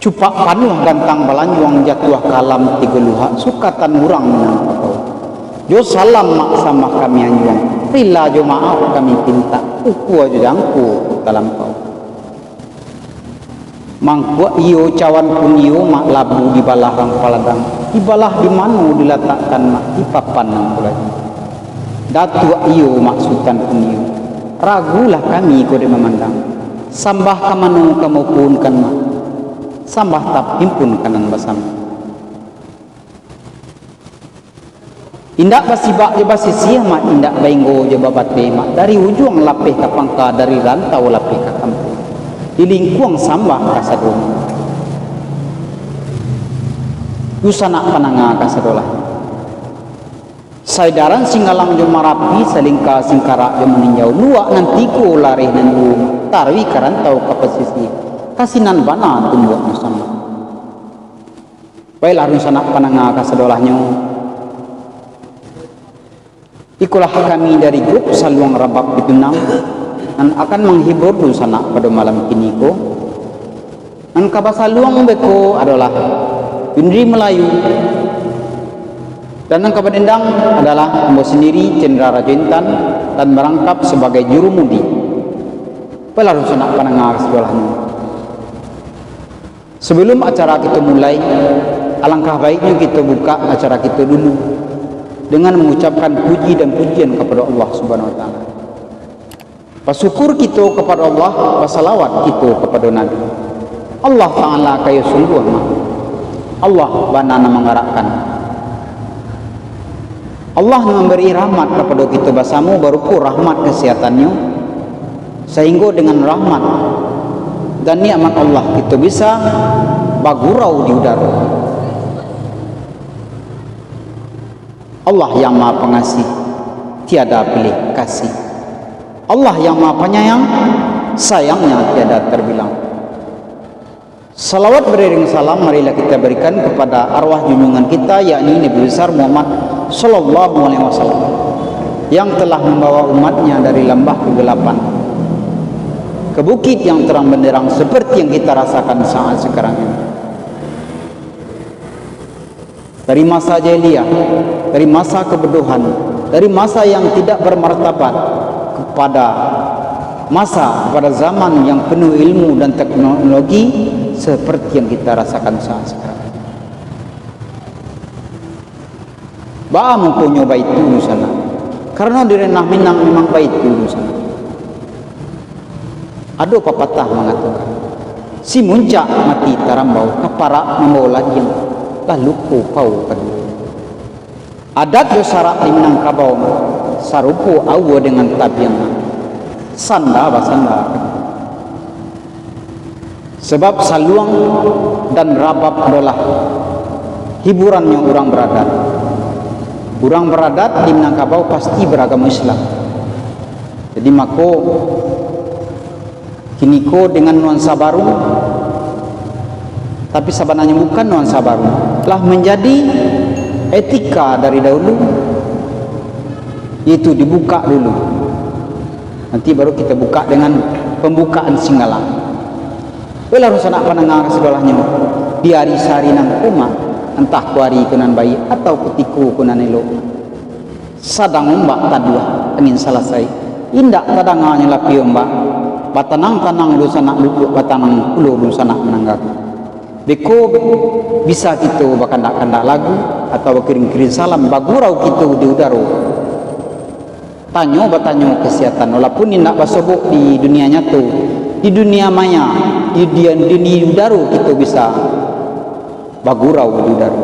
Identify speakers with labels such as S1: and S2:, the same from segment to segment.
S1: Cupak panuh gantang balanjuang jatuh kalam tigeluha sukatan urang menang kapau. Jo salam mak sama kami anjuang. Rila jo maaf kami pinta. Uku aja jangku dalam kau. Mangkua iyo cawan pun iyo mak labu di balarang paladang. Di balah di manu diletakkan mak di papan nang bulai. Datu iyo maksudan pun iyo. Ragulah kami kode memandang. Sambah kamanu kamu pun kan mak. Sambah tap himpun kanan basam. Indak basibak je basi siama indak bainggo je babat bema dari ujung lapeh ka pangka dari rantau lapeh ka kampung di lingkuang sambah kasadon usana pananga kasadolah saidaran singalang jo marapi salingka singkara jo meninjau luak nanti ko lareh nandu tarwi karantau ka pesisir kasinan bana tumbuh sama baiklah usana pananga kasadolahnya. Ikulah kami dari grup Saluang Rabak Bitunang dan akan menghibur dusana pada malam kini ko. Dan kabasa luang beko adalah Indri Melayu dan kabadendang adalah Ambo sendiri Cendra Rajointan dan merangkap sebagai jurumudi. Pelaru dusana panangar sebelahnya. Sebelum acara kita mulai, alangkah baiknya kita buka acara kita dulu dengan mengucapkan puji dan pujian kepada Allah Subhanahu wa taala. Bersyukur kita kepada Allah, bersalawat kita kepada Nabi. Allah taala kaya sungguh mah. Allah banana mengarakkan. Allah memberi rahmat kepada kita bersama berupa rahmat kesehatannya sehingga dengan rahmat dan nikmat Allah kita bisa bagurau di udara. Allah yang maha pengasih, tiada pilih kasih. Allah yang maha penyayang, sayangnya tiada terbilang. Salawat beriring salam marilah kita berikan kepada arwah junjungan kita, yakni Nabi besar Muhammad sallallahu alaihi wasallam yang telah membawa umatnya dari lembah kegelapan ke bukit yang terang benderang seperti yang kita rasakan saat sekarang ini. Dari masa jahiliyah, dari masa kebodohan, dari masa yang tidak bermartabat kepada masa pada zaman yang penuh ilmu dan teknologi seperti yang kita rasakan saat sekarang. Ba mempunyai baitu sana. Karena di Renah Minang memang baitu sana. Ada pepatah mengatakan, si muncak mati tarambau, kaparak membawa lagi. Lalu kau kan adat do syarat di Minangkabau sarupo awo dengan tabiang sanda basanda sebab saluang dan rabab adalah hiburannya orang beradat di Minangkabau pasti beragama Islam. Jadi mako kini ko dengan nuansa baru, tapi sebenarnya bukan nuansa baru, telah menjadi etika dari dahulu, yaitu dibuka dulu, nanti baru kita buka dengan pembukaan Singgalang. Bila rusana panangar sebelahnya di hari sari nang kuma, entah kuari kunan bayi atau kutiku kunan elo, sadang ombak tadua angin selesai, indak tadanganya lapi ombak, batanang rusana lupuk batanang ulu rusana menanggak. Beko bisa kita bakandak-kandak lagu atau kirim-kirim salam bagurau kita di udara. Tanyo kesehatan walaupun tidak basobok di dunia nyata, di dunia maya, di dunia udara kita bisa bagurau di udara.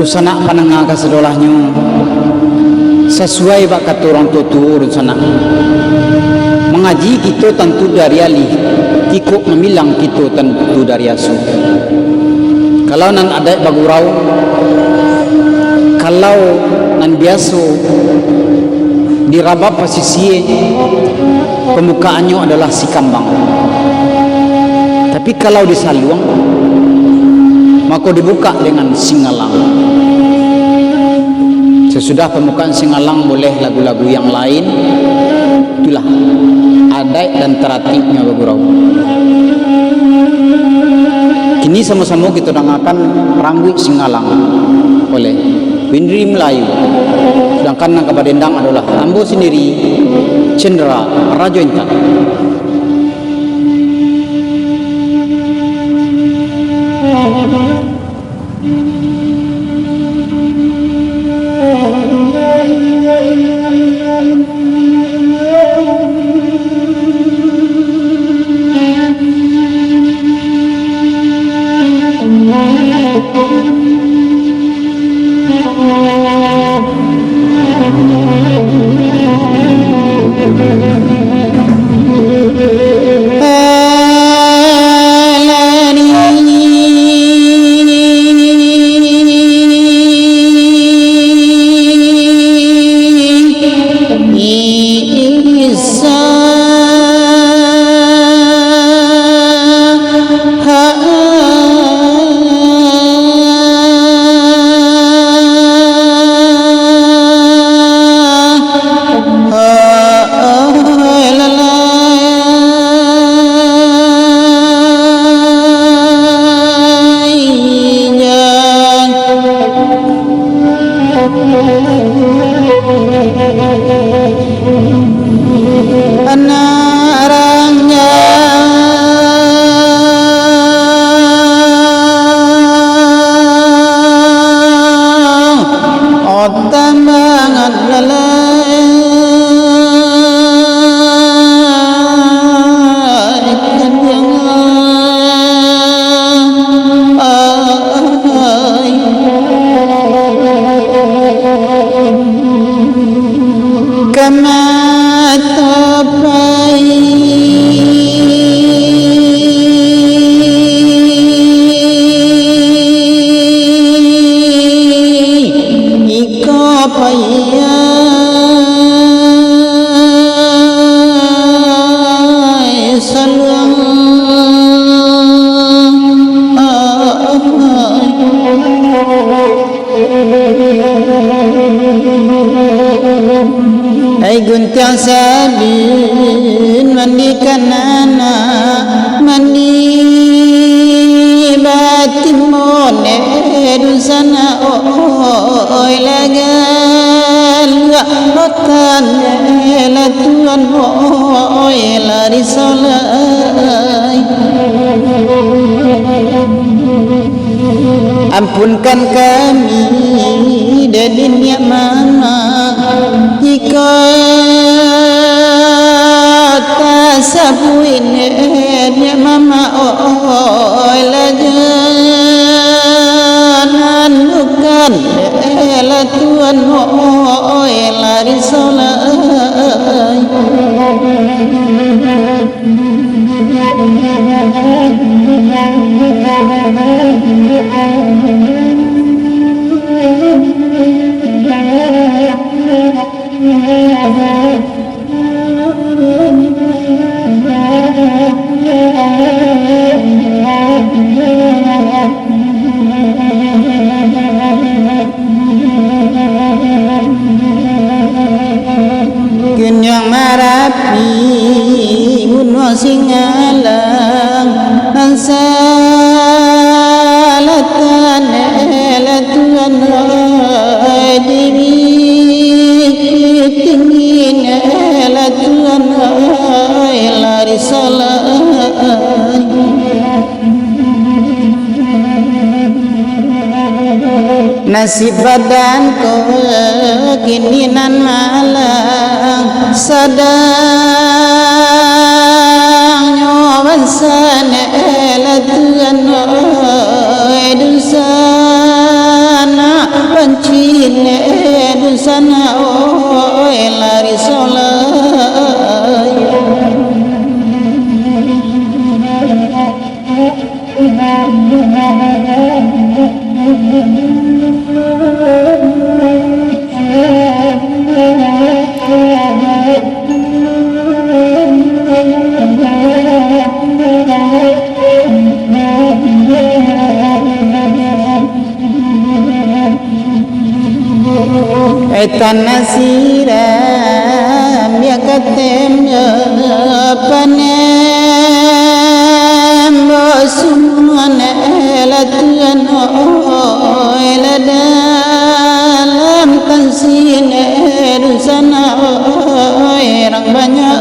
S1: Sana panengah kasedolahnya sesuai bak kata orang tua sana mengaji kita tentu dari alih tikuk memilang kita tentu dari asuh. Kalau nan ada bagurau, kalau nan biasa dirabap posisi pembukaannya adalah si kambang. Tapi kalau di Saluang maka dibuka dengan Singalang. Sesudah pembukaan Singalang boleh lagu-lagu yang lain. Itulah adat dan tertibnya bergurau. Kini sama-sama kita dengarkan Rangguit Singalang oleh Windri Melayu. Sedangkan yang kabadendang adalah Ambo sendiri Cendera Rajo Intan.
S2: Guntiang sabin mandikan anak mandi batin mone dusana oi lagal rotan la tuan oi lari solai. Ampunkan kami dari niat mama jika tak sabuin niat mama oi lajanan bukan la tuan oi lari solai. Kenyang marapi gunung Singalang salatan elatuan diri tingin elatuan lari salai. Nasib badanku kini nan malang sadang nyawan sana elatuan dusana pancin dusana lari solai. tanah siram ya katem panem bosun elatuan dalam tansin sana orang banyak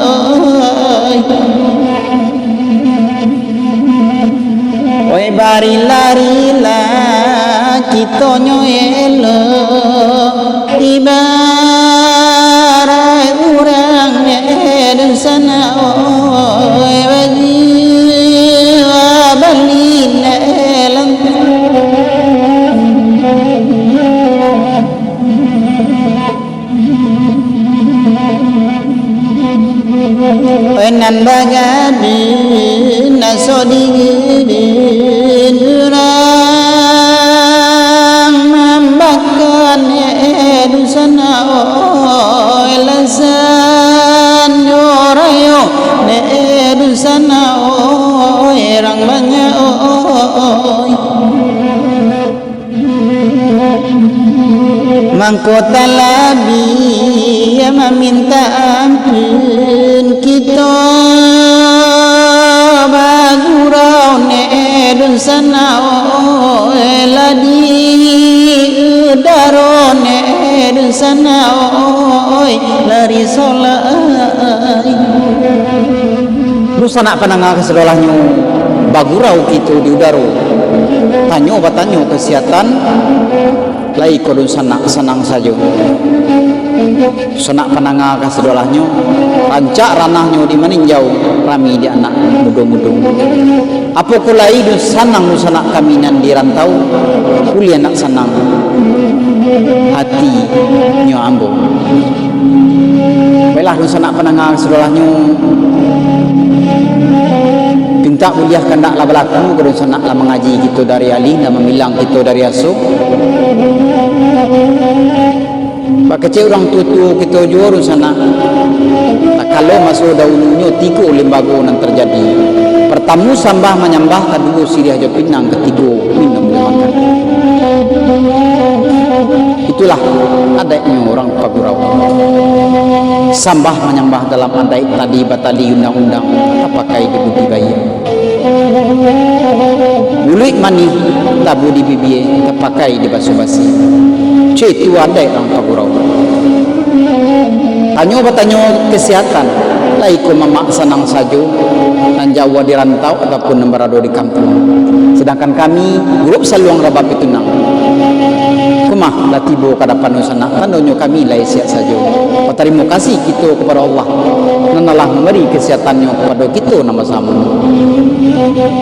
S2: oi bari lari kita nyoelo ibarat orang dan sana oi bagi balina elang Penan bagadin nasodigin durang mambakan edusana elasan yorayo edusana erang banyak mangkota labi ya meminta ampun kita bagurau nedun sana ladi daro nedun sana lari solai
S1: Rusana pananga kesedolahnya bagurau gitu di udaro tanyo batanyo kesehatan lai kodun senang saja senak pananga kasedolahnya rancak ranahnya di maninjau rami di anak mudo-mudo apa kulai dun sanang nu sanak kaminan di rantau kuliah nak senang hati nyo ambo baiklah dun sanak pananga kasedolahnya pinta kuliah kandak lah berlaku kodun sanak lah mengaji gitu dari alih dan memilang gitu dari asuh Pak kecil orang tutu kita jual sana. Kalau masuk dahulunya tiga lembaga yang terjadi. Pertama sambah menyambah, kedua sirih aja pinang, ketiga minum makan. Itulah adanya orang Pagurau. Sambah menyambah dalam adai tadi batali undang-undang pakai di budidaya. Bulik mani tabu di bibie terpakai di basuh-basi. Itu ada orang Pagurau. Tanyo kesehatan, laiku mamak senang saja dan Jawa di rantau ataupun berada di kampung. Sedangkan kami grup saluang rabap itu nang. Kumah latibo kada panusana tanonyo kami lai siap saja. Terima kasih kita kepada Allah. Nanalah memberi kesehatannya kepada kita nama sama.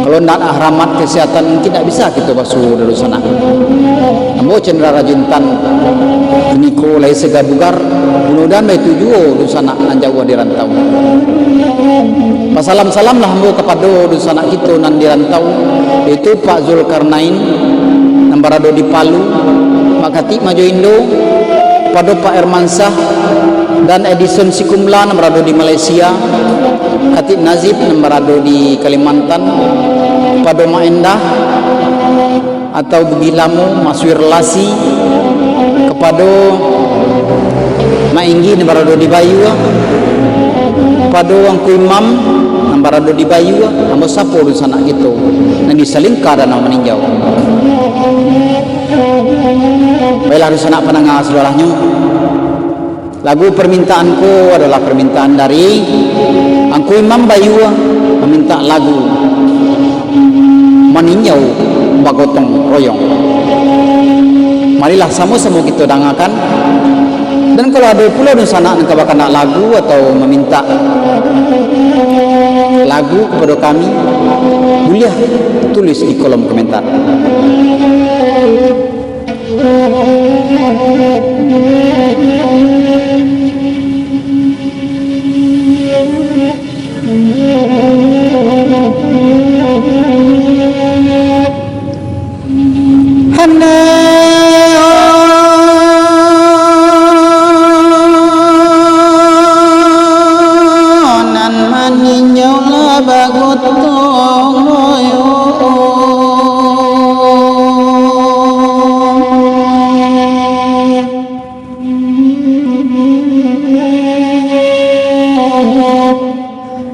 S1: Kalau nak rahmat kesehatan tidak bisa kita basuh dari sana. Ambo cendera rajuntan niko lai segabugar mudah-mudahan baik tujuh di sana nan Jawa di rantau. Pasalam-salam lah ambo kepada di sana kita nan di rantau itu Pak Zulkarnain nan berada di Palu, Makati Majo Indo, pada Pak Ermansah dan Edison Sikumla yang berada di Malaysia, Katib Nazib yang berada di Kalimantan, pada Mak Endah atau Bugilamu Maswir Lasi, kepada Mak Inggi yang berada di Bayu, pada Wangku Imam yang berada di Bayu, ambo sapo di sana gitu, yang diselingkar dan meninjau. Baiklah di sana penengah saudaranya. Lagu permintaanku adalah permintaan dari Angku Imam Bayu meminta lagu meninjau bagotong royong. Marilah sama-sama kita dengarkan. Dan kalau ada pula di sana yang bakal nak lagu atau meminta lagu kepada kami, boleh tulis di kolom komentar.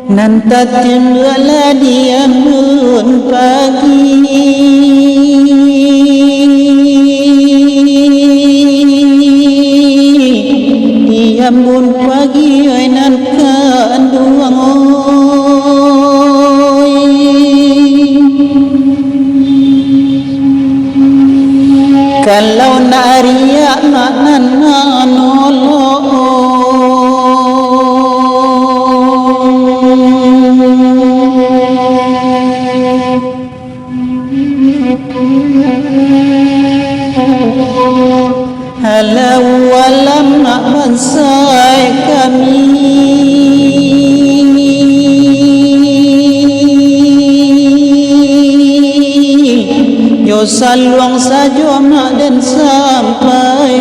S2: nantatin wala diambun pagi diambun pagi ay nan kanduang oy kalau nariya manan nanolo halau walam nak bansai kami yo saluang sajo mak dan sampai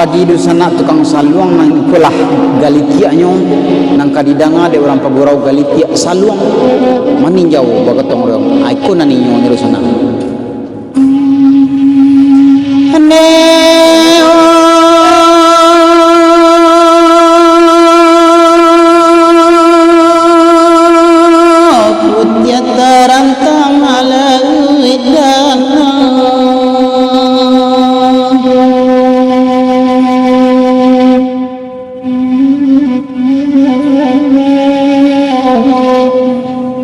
S1: bagi dusana tukang saluang nang ikulah galikianya nang kadidanga de orang pagurau galikia saluang maninjau bagatong orang aikon naninyo ni dusana
S2: putya tarang tamala idang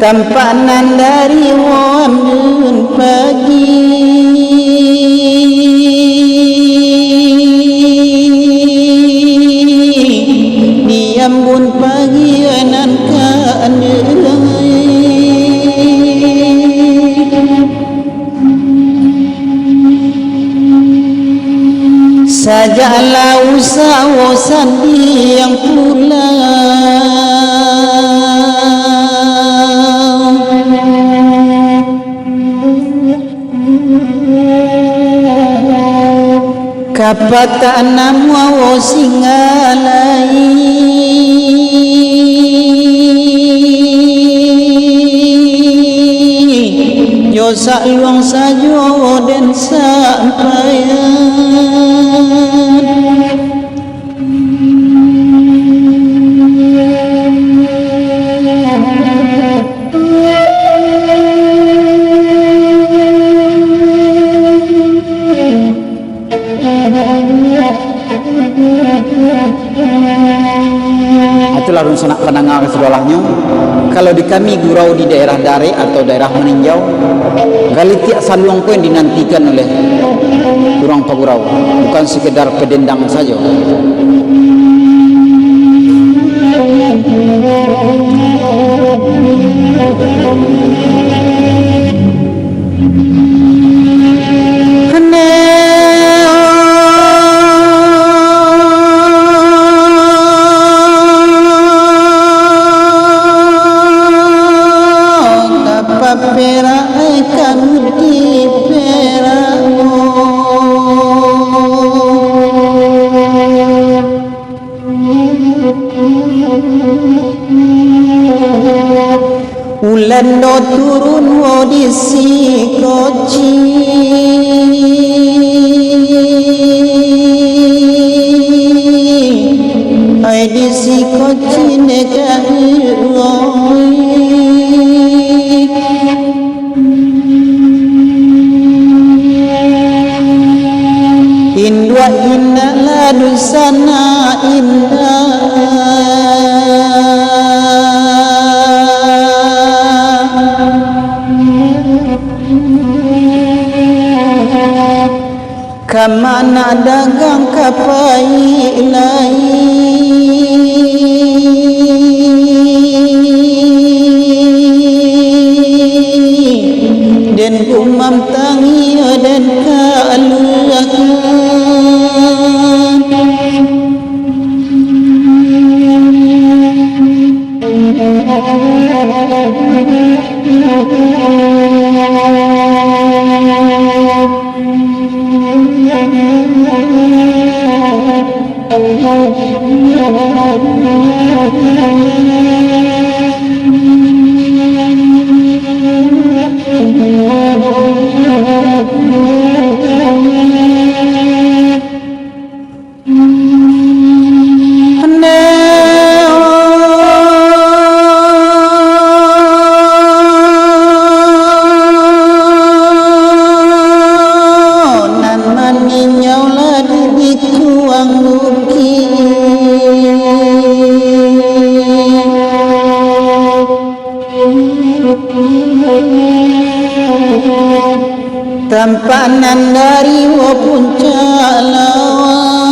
S2: tampanan dari wandun pagi diambun pagi nan kanderai sajalah usaha yang pulang kapata namu singalai yo saluang sajo dan sampayan
S1: itulah runsana pendengar sedolahnya kalau di kami gurau di daerah Dare atau daerah Meninjau galitia saluang pun dinantikan oleh orang pagurau bukan sekedar pedendang saja ulan do turun wo di sikoci ai di sikoci neka indwa inna la dusana indah kamana dagang kapai lain den umam tangi den kaluakan
S2: Tampanan dari puncak lawang,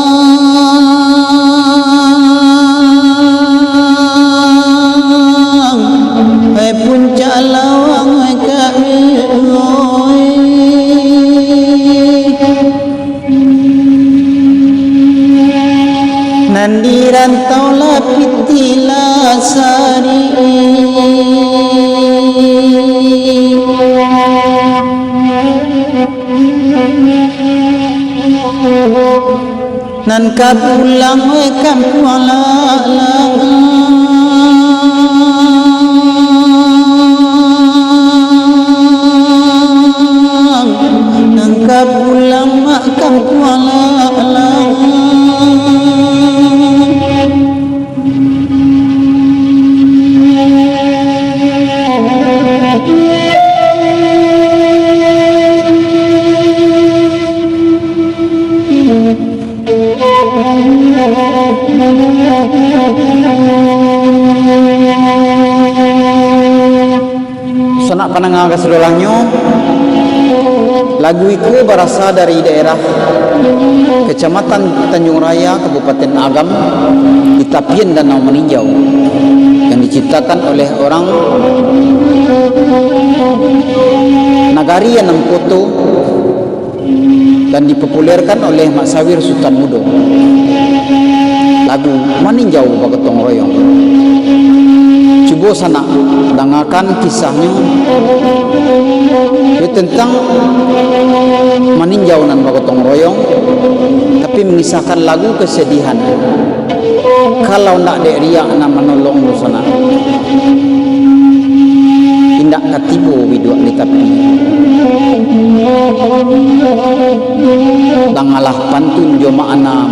S2: puncak lawang kami nandi rantau lapitila sari nan kapulang kampung lalang nan kapulang kampung lalang
S1: Sanak panangang kasedolangnya, lagu itu berasal dari daerah Kecamatan Tanjung Raya, Kabupaten Agam, di tepian Danau Meninjau, yang diciptakan oleh orang Nagari Yanam Koto dan dipopulerkan oleh Mak Sawir Sultan Mudo. Lagu Meninjau Bagotong Royong. Coba sana dengarkan kisahnya. Itu tentang meninjau nan bagotong royong, tapi mengisahkan lagu kesedihan. Kalau nak dek riak nak menolong lu sana, tindak katibu biduak di tepi. Dangalah pantun jo makna,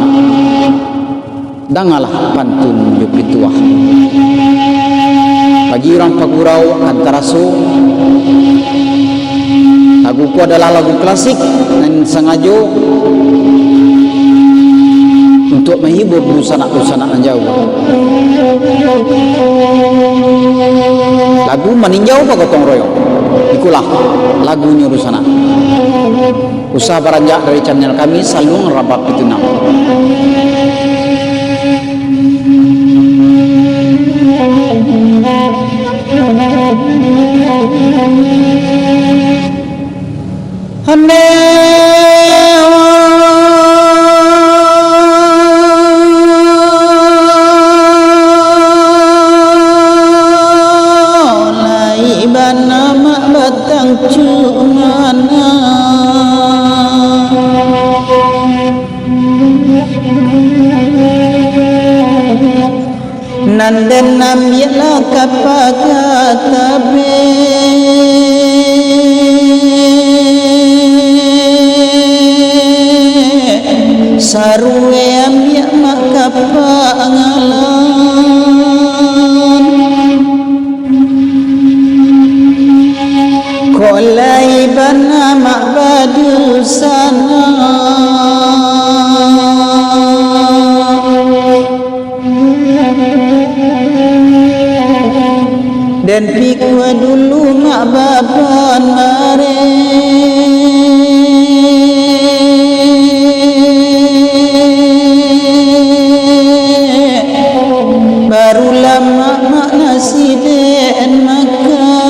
S1: dangalah pantun jo pituah. Bagi orang Pagurau Antaraso, laguku adalah lagu klasik dan sengaja untuk menghibur busana-busana jauh. Lagu Meninjau Bagotong Royong, ikulah lagunya busana. Usaha beranjak dari channel kami Salung Rabak Pitunang.
S2: Nanden nambilah kapagatabe sarue ambiak mak kapangalan kolai bana mak badu sana dan pikwa dulu mak baban mare barulah mak nasi den makan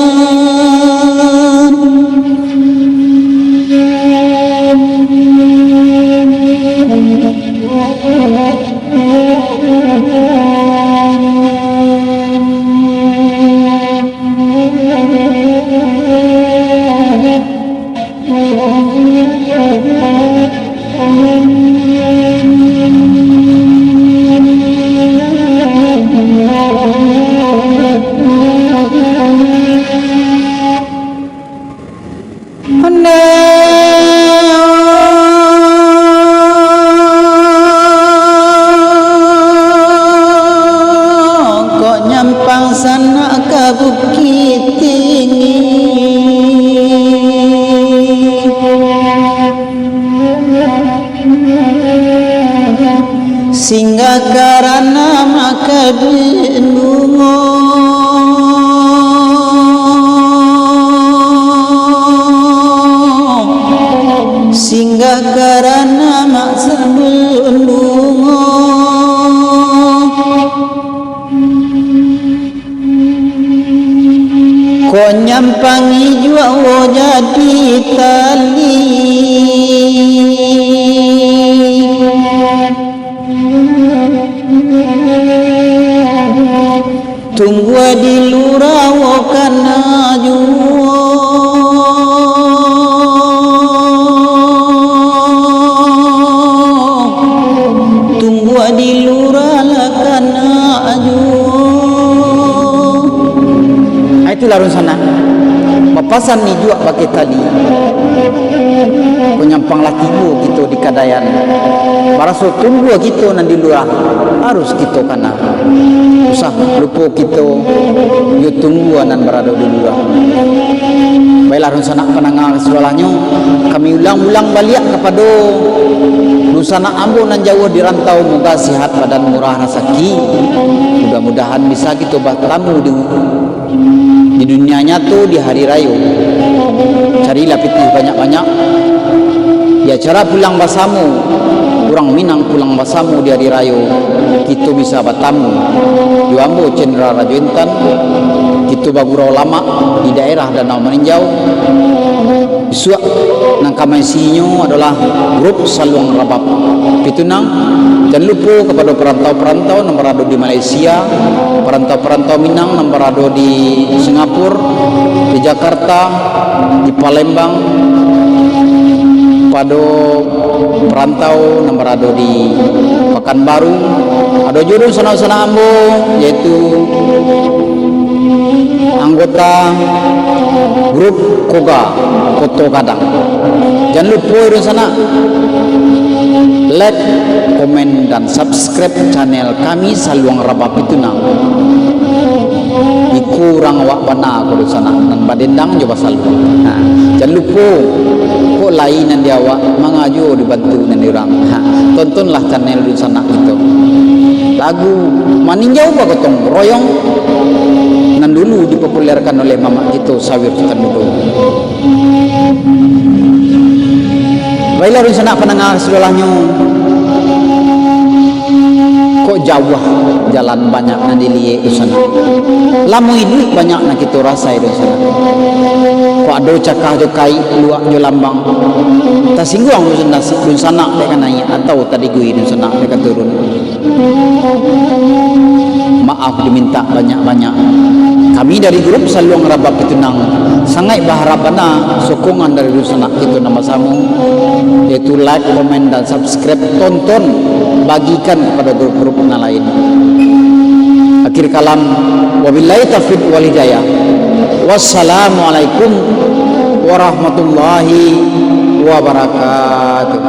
S2: sehingga karena maka benungo sehingga karena maksa benungo kau nyampangi jua jadi tali tunggu di lurawo kana juo tunggu di lurala kana juo.
S1: Itu larun sana mapasan ni juga pakai tali penyampang latiku gitu di Kadayan baraso tunggu gitu nanti lurah harus gitu kana usah lupa gitu yo tunggu nan berada di lurah baik larun sana penanggal sekolahnya kami ulang-ulang balik kepada nusana ambo nan jauh di rantau moga sehat badan murah rezeki mudah-mudahan bisa gitu bertemu di dunianya tuh di hari raya carilah pitih banyak-banyak ya cara pulang basamu kurang Minang pulang basamu di hari raya kita bisa bertamu di ambo cendera Rajo Intan kita bagurau lama di daerah Danau Meninjau suak nang kamaisinya adalah grup Saluang Rabab pitunang jangan lupa kepada perantau-perantau yang berada di Malaysia perantau-perantau Minang yang berada di Singapura di Jakarta di Palembang pada perantau yang berada di Pekanbaru ada juru sana-sana ambo yaitu anggota grup Koga Koto Kadang jangan lupa di sana like, komen dan subscribe channel kami Saluang Rabab Pitunang dikurang wak bana ko di sana nan badendang coba selalu jangan lupa kok lain nan dia awak mangaju dibantu nan dirang tontonlah channel di sana itu lagu Maninjau ba gotong royong nan dulu dipopulerkan oleh mama kita Sawir Sultan dulu baiklah di sana penengah sekolahnya kok jauh jalan banyak na diliye di sana lamu ini banyak na kita rasa di sana kok ada cakah jo kai luak jo lambang ta singguang di sana mereka naik atau tadi gue di sana mereka turun maaf diminta banyak-banyak kami dari grup Saluang Rabab Pitunang sangat berharapana sokongan dari sana kita nama samu yaitu like, komen dan subscribe tonton bagikan kepada grup-grup yang lain akhir kalam wabillahi taufiq wal hidayah wassalamualaikum warahmatullahi wabarakatuh.